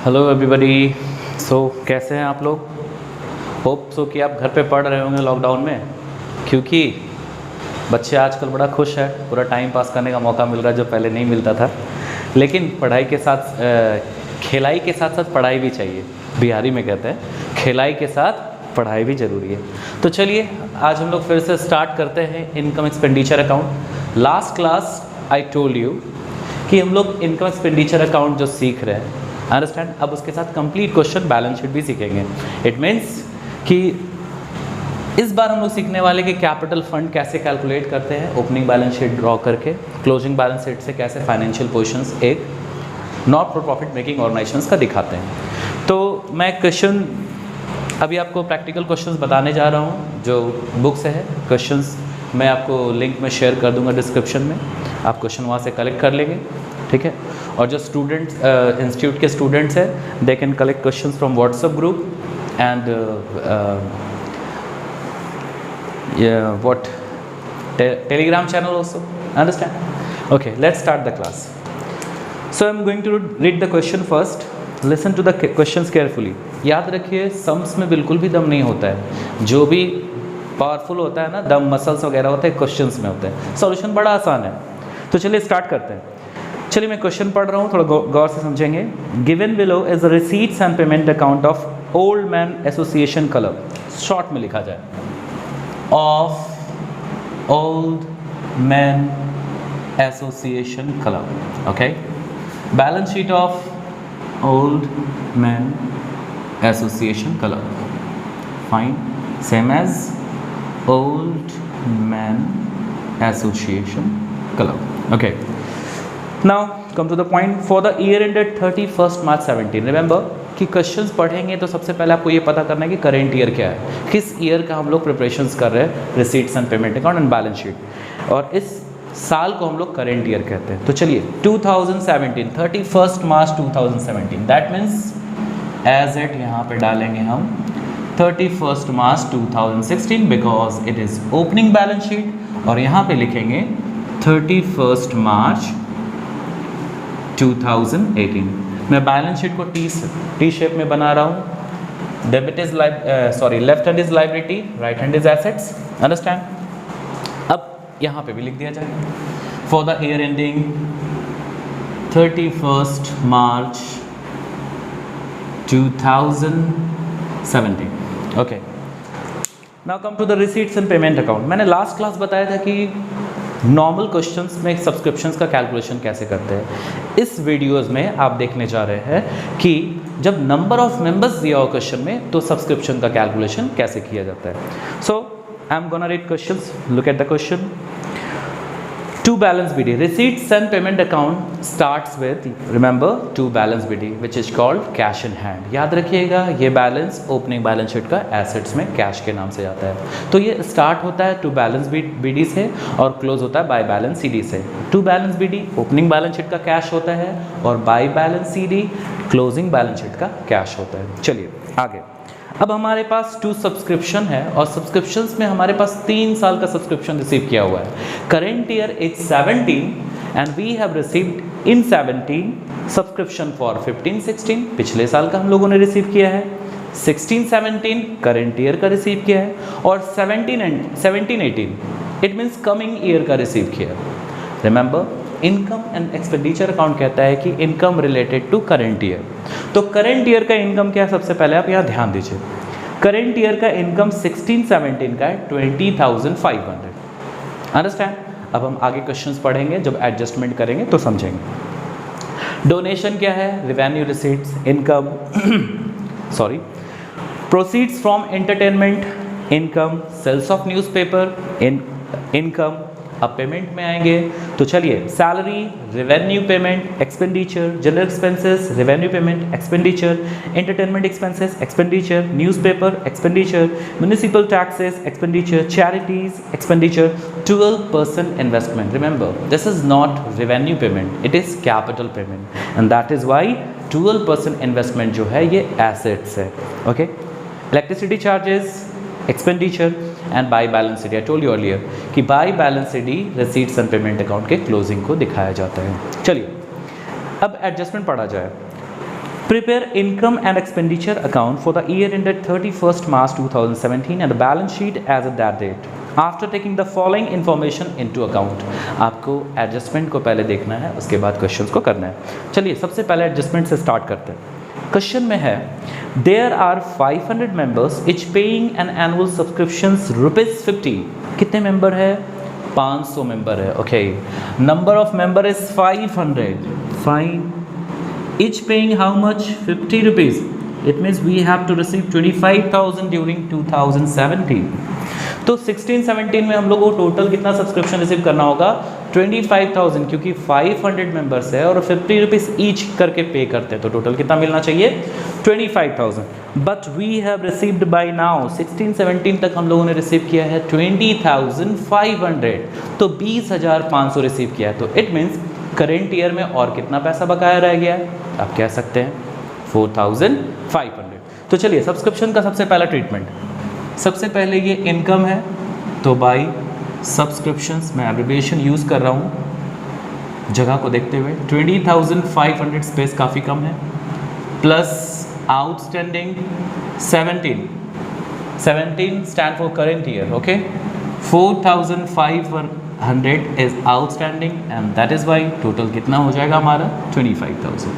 Hello everybody. कैसे हैं आप लोग? होप सो कि आप घर पे पढ़ रहे होंगे लॉकडाउन में, क्योंकि बच्चे आजकल बड़ा खुश है, पूरा टाइम पास करने का मौका मिल रहा है जो पहले नहीं मिलता था। लेकिन पढ़ाई के साथ खिलाई के साथ साथ पढ़ाई भी चाहिए। बिहारी में कहते हैं खिलाई के साथ पढ़ाई भी ज़रूरी है। तो चलिए आज हम लोग फिर से स्टार्ट करते हैं income expenditure account. Last class I told you कि हम लोग इनकम एक्सपेंडिचर अकाउंट जो सीख रहे हैं, अंडरस्टैंड, अब उसके साथ कंप्लीट क्वेश्चन बैलेंस शीट भी सीखेंगे। इट मीन्स कि इस बार हम लोग सीखने वाले कि कैपिटल फंड कैसे कैलकुलेट करते हैं, ओपनिंग बैलेंस शीट ड्रॉ करके, क्लोजिंग बैलेंस शीट से कैसे फाइनेंशियल पोजीशंस एक not for profit making organisations का दिखाते हैं। तो मैं क्वेश्चन अभी आपको प्रैक्टिकल क्वेश्चंस बताने जा रहा हूँ जो बुक से है। क्वेश्चंस मैं आपको लिंक में शेयर कर दूंगा डिस्क्रिप्शन में, आप क्वेश्चन वहाँ से कलेक्ट कर लेंगे, ठीक है। और जो स्टूडेंट्स इंस्टीट्यूट के स्टूडेंट्स हैं they can collect questions from WhatsApp group and what telegram channel also, understand? Okay, let's start the class. So I'm going to read the question first. Listen to the questions carefully. याद रखिए sums में बिल्कुल भी दम नहीं होता है, जो भी पावरफुल होता है ना, दम मसल्स वगैरह होते हैं क्वेश्चंस में होते हैं। सॉल्यूशन बड़ा आसान है। तो चलिए स्टार्ट करते हैं। चलिए मैं क्वेश्चन पढ़ रहा हूँ, थोड़ा गौर से समझेंगे। Given below is the receipts and payment account of old man association club, short में लिखा जाए of old men association club. Okay, balance sheet of old men association club, fine, same as old men association club. Okay, now come to the point. For the year ended 31st March 17, remember कि questions पढ़ेंगे तो सबसे पहले आपको ये पता करना है कि करेंट ईयर क्या है, किस ईयर का हम लोग प्रिपरेशंस कर रहे हैं, receipts and payment account and balance sheet, और इस साल को हम लोग करेंट ईयर कहते हैं। तो चलिए 2017, 31st March 2017, that means as at यहाँ पे डालेंगे हम 31st March 2016 because it is opening balance sheet, और यहाँ पे लिखेंगे 31st मार्च 2018। मैं बैलेंस शीट को टी शेप में बना रहा हूँ। Debit is left hand is liability, right hand is assets, understand. अब यहाँ पे भी लिख दिया जाए for the year ending 31st March 2017। Okay, now come to the receipts and payment account. मैंने लास्ट क्लास बताया था कि नॉर्मल क्वेश्चंस में सब्सक्रिप्शंस का कैलकुलेशन कैसे करते हैं। इस वीडियोस में आप देखने जा रहे हैं कि जब नंबर ऑफ मेंबर्स दिया हो क्वेश्चन में तो सब्सक्रिप्शन का कैलकुलेशन कैसे किया जाता है। So I am gonna read questions, look at the question. To balance BD, receipts and payment account starts with, remember, to balance BD which is called cash in hand. याद रखिएगा ये balance opening balance sheet का assets में cash के नाम से जाता है। तो ये स्टार्ट होता है टू बैलेंस BD से और क्लोज होता है बाय बैलेंस CD से। To balance BD opening balance sheet का कैश होता है और by balance CD closing balance sheet का कैश होता है। चलिए आगे। अब हमारे पास 2 सब्सक्रिप्शन है और सब्सक्रिप्शंस में हमारे पास 3 साल का सब्सक्रिप्शन रिसीव किया हुआ है। Current year is 17 and we have received in 17 subscription for 15-16, पिछले साल का हम लोगों ने रिसीव किया है। 16-17 करेंट ईयर का रिसीव किया है और 17-18 इट मीन्स कमिंग ईयर का रिसीव किया है। Remember, income and expenditure account कहता है कि income related to current year. तो करेंट ईयर का इनकम क्या है, सबसे पहले आप यहाँ ध्यान दीजिए। करेंट ईयर का इनकम 16-17 का है 20,500, अंडरस्टैंड। अब हम आगे क्वेश्चंस पढ़ेंगे, जब एडजस्टमेंट करेंगे तो समझेंगे। डोनेशन क्या है, revenue receipts, income sorry, proceeds from entertainment, income, sales of newspaper, income. अब पेमेंट में आएंगे तो चलिए, salary, revenue payment, expenditure, general expenses, revenue payment, expenditure, entertainment expenses, expenditure, newspaper, expenditure, municipal taxes, expenditure, charities, expenditure, 12% investment. Remember, this is not revenue payment, it is capital payment and that is why 12% investment जो है ये assets है। Okay, electricity charges, expenditure and bye balance sheet. I told you earlier कि by balance sheet receipts and payment account के closing को दिखाया जाता है। चलिए अब एडजस्टमेंट पढ़ा जाए। Prepare income and expenditure account for the year ended 31st March 2017 and the balance sheet as at that date. After taking the following information into account. आपको एडजस्टमेंट को पहले देखना है, उसके बाद क्वेश्चंस को करना है। चलिए सबसे पहले एडजस्टमेंट से स्टार्ट करते हैं। क्वेश्चन में है there are 500 members each paying an annual subscriptions ₹50। कितने मेंबर है? 500 मेंबर है। Okay, number of member is 500। Fine, each paying how much? 50 rupees. It means we have to receive 25,000 during 2017. तो 16-17 में हम लोग को टोटल कितना सब्सक्रिप्शन रिसीव करना होगा? 25,000, क्योंकि 500 मेंबर्स है और 50 रुपीज़ ईच करके पे करते हैं, तो टोटल कितना मिलना चाहिए? 25,000। But we have received by now 16-17 तक हम लोगों ने रिसीव किया है 20,500, तो 20,500 रिसीव किया है। तो इट मीन्स करेंट ईयर में और कितना पैसा बकाया रह गया है? आप कह सकते हैं 4,500। तो चलिए सब्सक्रिप्शन का सबसे पहला ट्रीटमेंट, सबसे पहले ये इनकम है, तो बाई सब्सक्रिप्शंस, मैं एब्रिविएशन यूज़ कर रहा हूँ जगह को देखते हुए। 20,500 स्पेस काफ़ी कम है, plus outstanding 17 stand for current year. Okay, 4,500 is outstanding and that is why total कितना हो जाएगा हमारा? 25,000।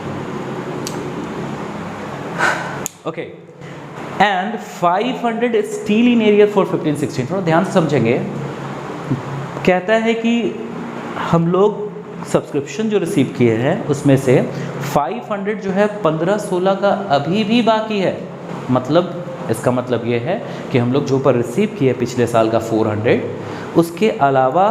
Okay, and 500 is still in arrear for 15-16। थोड़ा ध्यान से समझेंगे। कहता है कि हम लोग सब्सक्रिप्शन जो रिसीव किए हैं उसमें से 500 जो है 15-16 का अभी भी बाकी है। मतलब इसका मतलब ये है कि हम लोग जो पर रिसीव किए पिछले साल का 400, उसके अलावा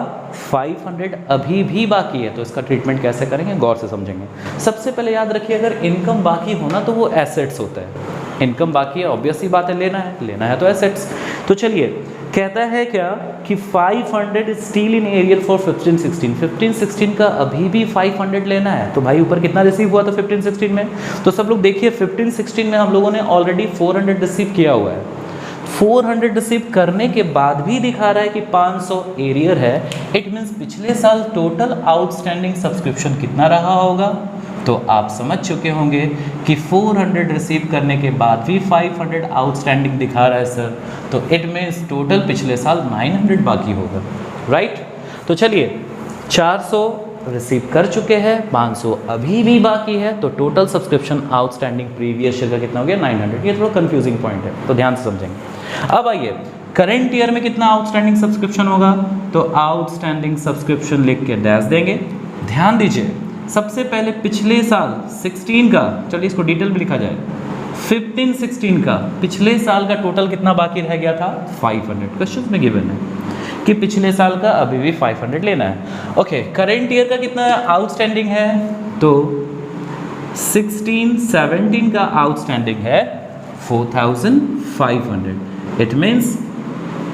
500 अभी भी बाकी है। तो इसका ट्रीटमेंट कैसे करेंगे, गौर से समझेंगे। सबसे पहले याद रखिए, अगर इनकम बाकी होना तो वो एसेट्स होता है। इनकम बाकी है, ऑब्वियस ही बात है, लेना है तो एसेट्स। तो चलिए कहता है क्या कि 500 स्टील इन एरियर फॉर 15-16। 15-16 का अभी भी 500 लेना है। तो भाई ऊपर कितना रिसीव हुआ था 15-16 में? तो सब लोग देखिए 15-16 में हम लोगों ने ऑलरेडी 400 रिसीव किया हुआ है। 400 रिसीव करने के बाद भी दिखा रहा है कि 500 एरियर है। इट मीन्स पिछले साल टोटल आउटस्टैंडिंग सब्सक्रिप्शन कितना रहा होगा? तो आप समझ चुके होंगे कि 400 रिसीव करने के बाद भी 500 आउटस्टैंडिंग दिखा रहा है सर, तो इट मीन्स टोटल पिछले साल 900 बाकी होगा, राइट? तो चलिए 400 रिसीव कर चुके हैं, 500 अभी भी बाकी है, तो total subscription outstanding previous year का कितना हो गया? 900। ये थोड़ा कंफ्यूजिंग पॉइंट है, तो ध्यान से समझेंगे। अब आइए करंट ईयर में कितना आउटस्टैंडिंग सब्सक्रिप्शन होगा? तो आउटस्टैंडिंग सब्सक्रिप्शन लिख के डैश देंगे। ध्यान दीजिए, सबसे पहले पिछले साल 16 का, चलिए इसको डिटेल में लिखा जाए, 15-16 का पिछले साल का टोटल कितना बाकी रह गया था? 500। क्वेश्चन में गिवन है कि पिछले साल का अभी भी 500 लेना है। ओके, करंट ईयर का कितना आउटस्टैंडिंग है? तो 16-17 का आउटस्टैंडिंग है 4,500। इट मीन्स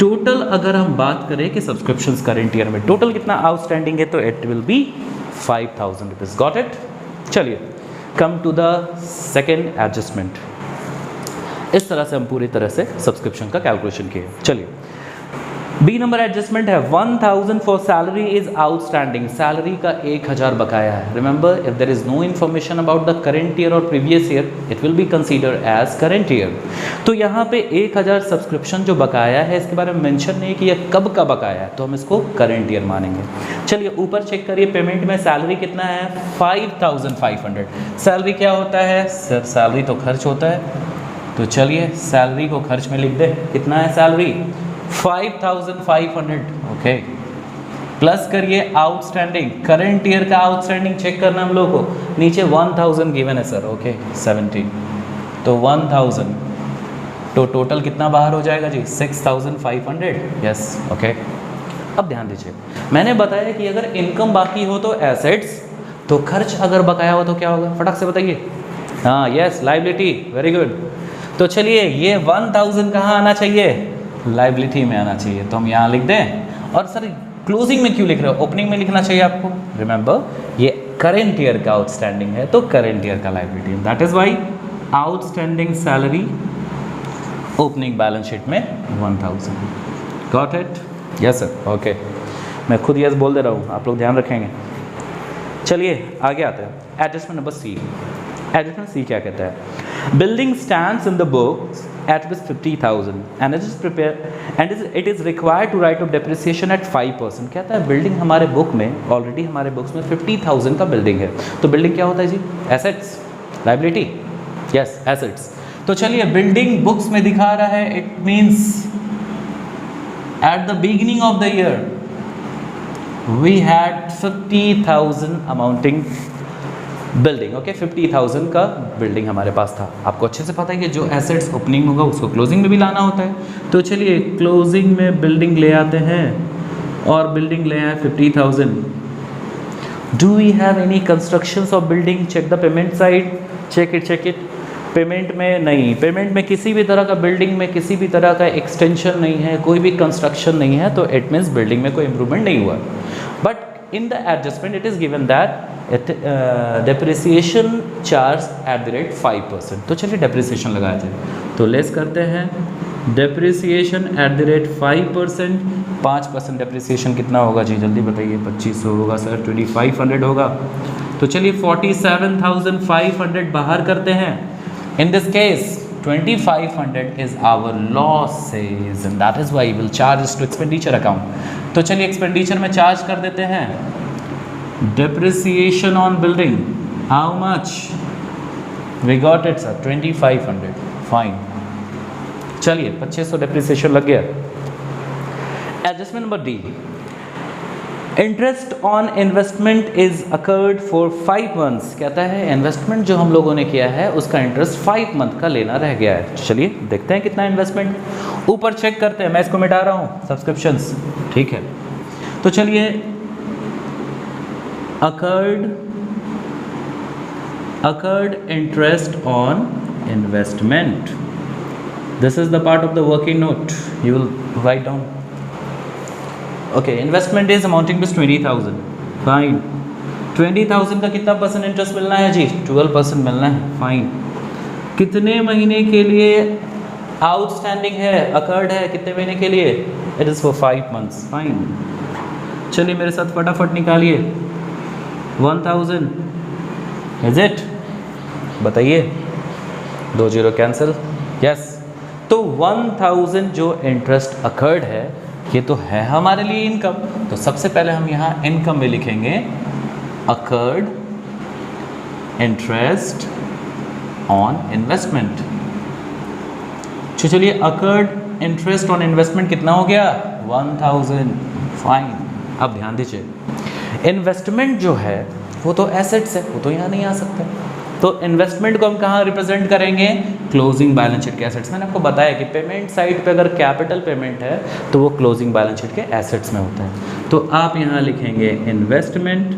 टोटल अगर हम बात करें कि सब्सक्रिप्शंस करंट ईयर में टोटल कितना आउटस्टैंडिंग है, तो it will be 5,000 rupees. Got it? चलिए come to the second adjustment. इस तरह से हम पूरी तरह से सब्सक्रिप्शन का कैलकुलेशन किए। चलिए बी नंबर एडजस्टमेंट है 1,000 for salary is outstanding. Salary का 1,000 बकाया है। Remember, if there is no information about the current year और previous year, it will be consider as current year. तो यहाँ पे 1,000 सब्सक्रिप्शन जो बकाया है, इसके बारे में मेंशन नहीं कि यह कब का बकाया है, तो हम इसको करेंट ईयर मानेंगे। चलिए ऊपर चेक करिए, पेमेंट में सैलरी कितना है? 5,500। सैलरी क्या होता है सर? सैलरी तो खर्च होता है, तो चलिए सैलरी को खर्च में लिख दे। कितना है सैलरी? 5,500। ओके, प्लस करिए आउटस्टैंडिंग, करंट ईयर का आउटस्टैंडिंग चेक करना हम लोग को। नीचे 1,000 गिवन है सर। ओके, 17, तो 1,000, तो टोटल कितना बाहर हो जाएगा जी? 6,500। Yes, okay. अब ध्यान दीजिए, मैंने बताया कि अगर इनकम बाकी हो तो एसेट्स, तो खर्च अगर बकाया हो तो क्या होगा? फटाक से बताइए। हाँ, यस, लाइबिलिटी। Very good. तो चलिए ये 1,000 कहाँ आना चाहिए? लाइबिलिटी में आना चाहिए, तो हम यहाँ लिख दें। और सर क्लोजिंग में क्यों लिख रहे हो? ओपनिंग में लिखना चाहिए आपको। रिमेंबर, ये करेंट ईयर का आउटस्टैंडिंग है, तो करेंट ईयर का liability, that is why outstanding salary opening balance sheet में 1,000। Got it? Yes sir. Okay, मैं खुद यस बोल दे रहा हूँ, आप लोग ध्यान रखेंगे। चलिए आगे आते हैं। Adjustment number C. Adjustment C क्या कहता है, building stands in the book at rupees 50,000 and it is prepared and it is required to write off depreciation at 5%. कहता है बिल्डिंग हमारे बुक में ऑलरेडी हमारे बुक्स में 50,000 का बिल्डिंग है, तो बिल्डिंग क्या होता है जी, एसेट्स, लाइबिलिटी, यस एसेट्स। तो चलिए बिल्डिंग बुक्स में दिखा रहा है, it means at the beginning of the year we had 50,000 amounting building, okay 50,000 का बिल्डिंग हमारे पास था। आपको अच्छे से पता है कि जो एसेट्स ओपनिंग होगा उसको क्लोजिंग में भी लाना होता है। तो चलिए क्लोजिंग में बिल्डिंग ले आते हैं और बिल्डिंग ले आए 50,000। Do we have any constructions of building, check the payment side, check it. Payment में नहीं, पेमेंट में किसी भी तरह का बिल्डिंग में किसी भी तरह का एक्सटेंशन नहीं है, कोई भी कंस्ट्रक्शन नहीं है, तो इट मीन्स बिल्डिंग में कोई इंप्रूवमेंट नहीं हुआ। But in the adjustment it is given that depreciation charge at the rate 5%। तो चलिए डेप्रिसिएशन लगाया जाए, तो लेस करते हैं depreciation at the rate 5%। 5% depreciation कितना होगा जी, जल्दी बताइए। 2500 होगा सर, 2500 होगा। तो चलिए 47,500 बाहर करते हैं। In this case 2500 is our losses and that is why will charge to expenditure account. तो चलिए एक्सपेंडिचर में चार्ज कर देते हैं depreciation on building, how much we got it sir, 2500, fine। चलिए 2500 डेप्रिसिएशन लग गया। Adjustment number D, interest on investment is occurred for 5 months. कहता है इन्वेस्टमेंट जो हम लोगों ने किया है उसका इंटरेस्ट 5 मंथ का लेना रह गया है। चलिए देखते हैं कितना इन्वेस्टमेंट, ऊपर चेक करते हैं। मैं इसको मिटा रहा हूँ, सब्सक्रिप्शंस, ठीक है। तो चलिए occurred interest on investment, this is the part of the working note you will write down, okay। investment is amounting to 20,000, fine। 20,000 का कितना परसेंट इंटरेस्ट मिलना है जी, 12% मिलना है, फाइन। कितने महीने के लिए आउटस्टैंडिंग है, अकर्ड है कितने महीने के लिए, it is for 5 months, fine. चलिए मेरे साथ फटाफट निकालिए, 1000 इज इट, बताइए। 2 0 कैंसिल, यस। तो 1000 जो इंटरेस्ट अकर्ड है ये तो है हमारे लिए इनकम। तो सबसे पहले हम यहाँ इनकम में लिखेंगे अकर्ड इंटरेस्ट ऑन इन्वेस्टमेंट। तो चलिए अकर्ड इंटरेस्ट ऑन इन्वेस्टमेंट कितना हो गया, 1000, फाइन। अब ध्यान दीजिए, इन्वेस्टमेंट जो है वो तो एसेट्स है, वो तो यहाँ नहीं आ सकता। तो इन्वेस्टमेंट को हम कहाँ रिप्रेजेंट करेंगे, क्लोजिंग बैलेंस शीट के एसेट्स। मैंने आपको बताया कि पेमेंट साइड पे अगर कैपिटल पेमेंट है तो वो क्लोजिंग बैलेंस शीट के एसेट्स में होता है। तो आप यहाँ लिखेंगे इन्वेस्टमेंट,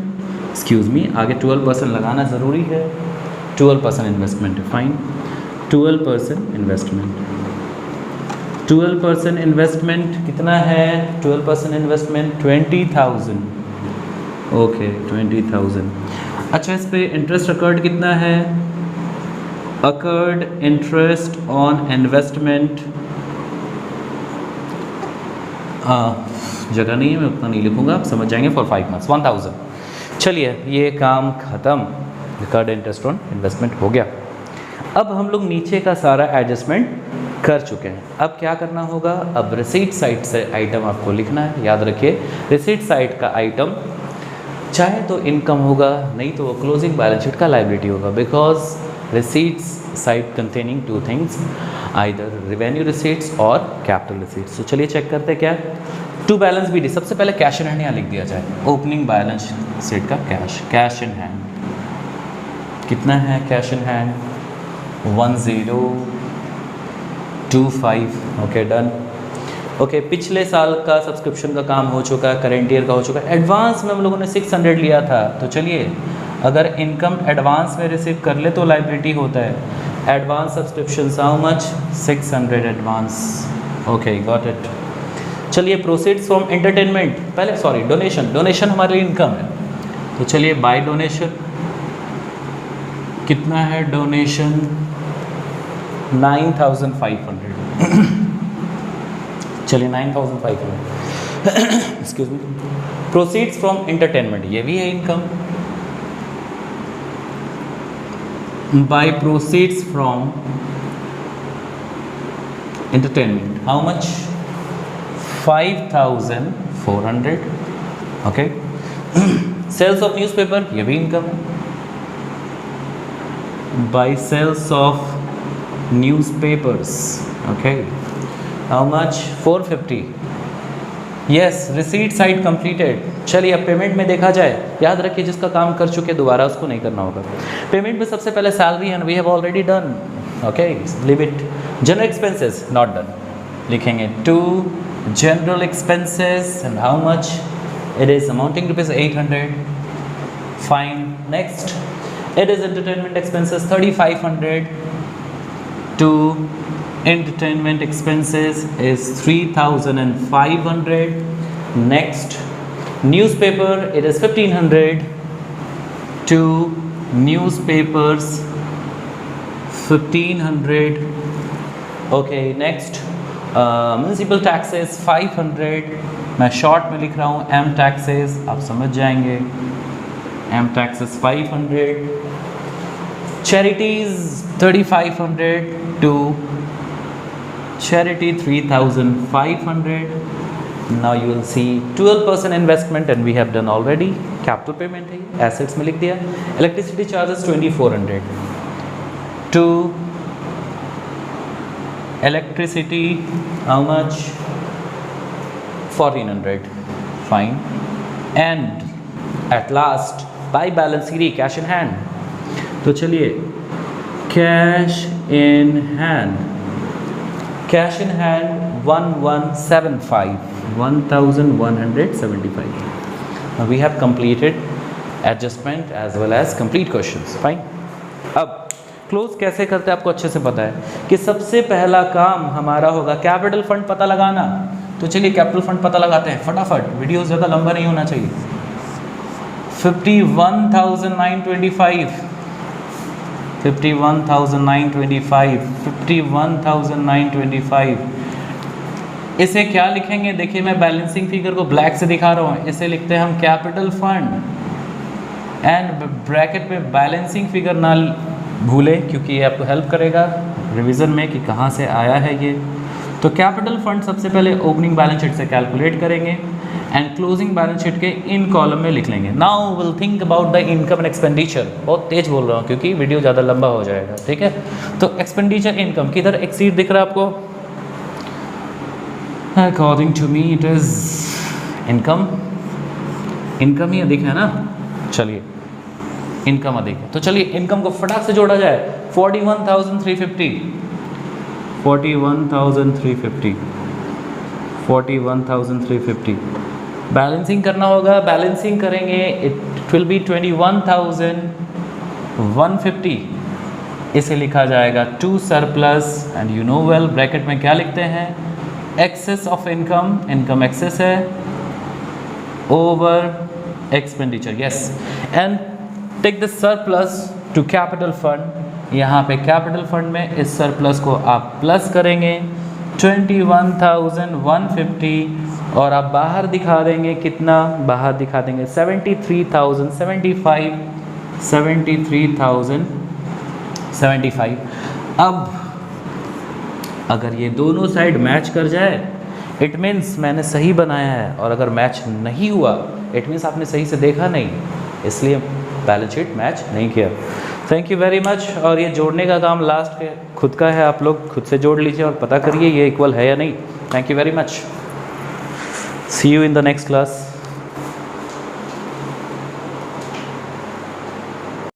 एक्सक्यूज़ मी, आगे 12% लगाना ज़रूरी है, 12% इन्वेस्टमेंट है, फाइन। 12% इन्वेस्टमेंट, 12% इन्वेस्टमेंट कितना है, 12% इन्वेस्टमेंट 20,000, ओके 20,000। अच्छा इस पे इंटरेस्ट अकर्ड कितना है, अकर्ड इंटरेस्ट ऑन इन्वेस्टमेंट, जगह नहीं है मैं उतना नहीं लिखूंगा, आप समझ जाएंगे, फॉर 5 months 1000। चलिए ये काम ख़त्म, अकर्ड इंटरेस्ट ऑन इन्वेस्टमेंट हो गया। अब हम लोग नीचे का सारा एडजस्टमेंट कर चुके हैं। अब क्या करना होगा, अब रिसीट साइड से आइटम आपको लिखना है। याद रखिए रिसीट साइड का आइटम चाहे तो इनकम होगा, नहीं तो वो क्लोजिंग बैलेंस शीट का लायबिलिटी होगा, because receipts side containing 2 things, either revenue receipts और कैपिटल रिसीट्स। तो चलिए चेक करते हैं क्या, टू बैलेंस बी डी। सबसे पहले कैश इन हैंड यहाँ लिख दिया जाए, ओपनिंग बैलेंस शीट का कैश इन हैंड कितना है, cash in hand 1025, okay done. Okay पिछले साल का सब्सक्रिप्शन का काम हो चुका है, करेंट ईयर का हो चुका है। एडवांस में हम लोगों ने 600 लिया था, तो चलिए अगर इनकम एडवांस में रिसीव कर ले तो लायबिलिटी होता है। Advance subscription how much, 600 advance, okay got it. चलिए प्रोसीड्स फ्रॉम एंटरटेनमेंट, पहले सॉरी डोनेशन हमारे लिए इनकम है, तो चलिए बाय डोनेशन कितना है, डोनेशन 9,500 चलिए 9,500 excuse me. Proceeds from entertainment ये भी है income, by proceeds from entertainment. How much? 5,400. Okay. Sales of newspaper, ये भी इनकम है. By sales of newspapers. Okay. How much? 450. Yes, receipt side completed. चलिए अब पेमेंट में देखा जाए. याद रखिए जिसका काम कर चुके दोबारा उसको नहीं करना होगा. पेमेंट में सबसे पहले salary and we have already done. Okay, leave it. General expenses not done. लिखेंगे to general expenses and how much it is amounting rupees 800. Fine. Next it is entertainment expenses 3,500. To entertainment expenses is 3,500. Next, newspaper, it is 1,500. To newspapers 1,500. Okay, next, municipal taxes 500. मैं short में लिख रहा हूँ M taxes, आप समझ जाएंगे. M taxes 500. Charities 3,500. To charity 3,500. Now you will see 12% investment and we have done already. Capital payment है, assets में लिख दिया. Electricity charges 2,400. To electricity how much? 1,400. Fine. And at last by balance sheet cash in hand. तो चलिए cash in hand 1175. Now we have completed adjustment as well as complete questions. Fine. अब close कैसे करते हैं आपको अच्छे से पता है कि सबसे पहला काम हमारा होगा कैपिटल फंड पता लगाना. तो चलिए कैपिटल फंड पता लगाते हैं फटाफट. वीडियो ज़्यादा लंबा नहीं होना चाहिए. 51,925. 51,925. इसे क्या लिखेंगे? देखिए मैं बैलेंसिंग फिगर को ब्लैक से दिखा रहा हूँ. इसे लिखते हैं हम कैपिटल फंड एंड ब्रैकेट में बैलेंसिंग फिगर ना भूलें क्योंकि ये आपको हेल्प करेगा रिवीजन में कि कहाँ से आया है ये. तो कैपिटल फंड सबसे पहले ओपनिंग बैलेंस शीट से कैलकुलेट करेंगे एंड क्लोजिंग बैलेंस शीट के इन कॉलम में लिख लेंगे. Now will think about the income and expenditure. बहुत तेज बोल रहा हूँ क्योंकि वीडियो ज़्यादा लंबा हो जाएगा. ठीक है. तो एक्सपेंडिचर इनकम किधर एक्सीड दिख रहा है आपको? According to me it is income. Income ही अधिक है ना. चलिए इनकम अधिक है तो चलिए इनकम को फटाक से जोड़ा जाए. 41,350. 41,350. बैलेंसिंग करना होगा. बैलेंसिंग करेंगे इट विल बी 21,150. इसे लिखा जाएगा to surplus and you know well bracket में क्या लिखते हैं? Excess of income. Income excess है over expenditure. Yes. And take the surplus to capital fund. यहाँ पे कैपिटल फंड में इस सरप्लस को आप प्लस करेंगे 21,150 और आप बाहर दिखा देंगे कितना? बाहर दिखा देंगे 73,075. अब अगर ये दोनों साइड मैच कर जाए इट मीन्स मैंने सही बनाया है और अगर मैच नहीं हुआ इट मीन्स आपने सही से देखा नहीं इसलिए बैलेंस शीट मैच नहीं किया. Thank you very much. और ये जोड़ने का काम लास्ट के खुद का है. आप लोग खुद से जोड़ लीजिए और पता करिए ये इक्वल है या नहीं. Thank you very much. See you in the next class.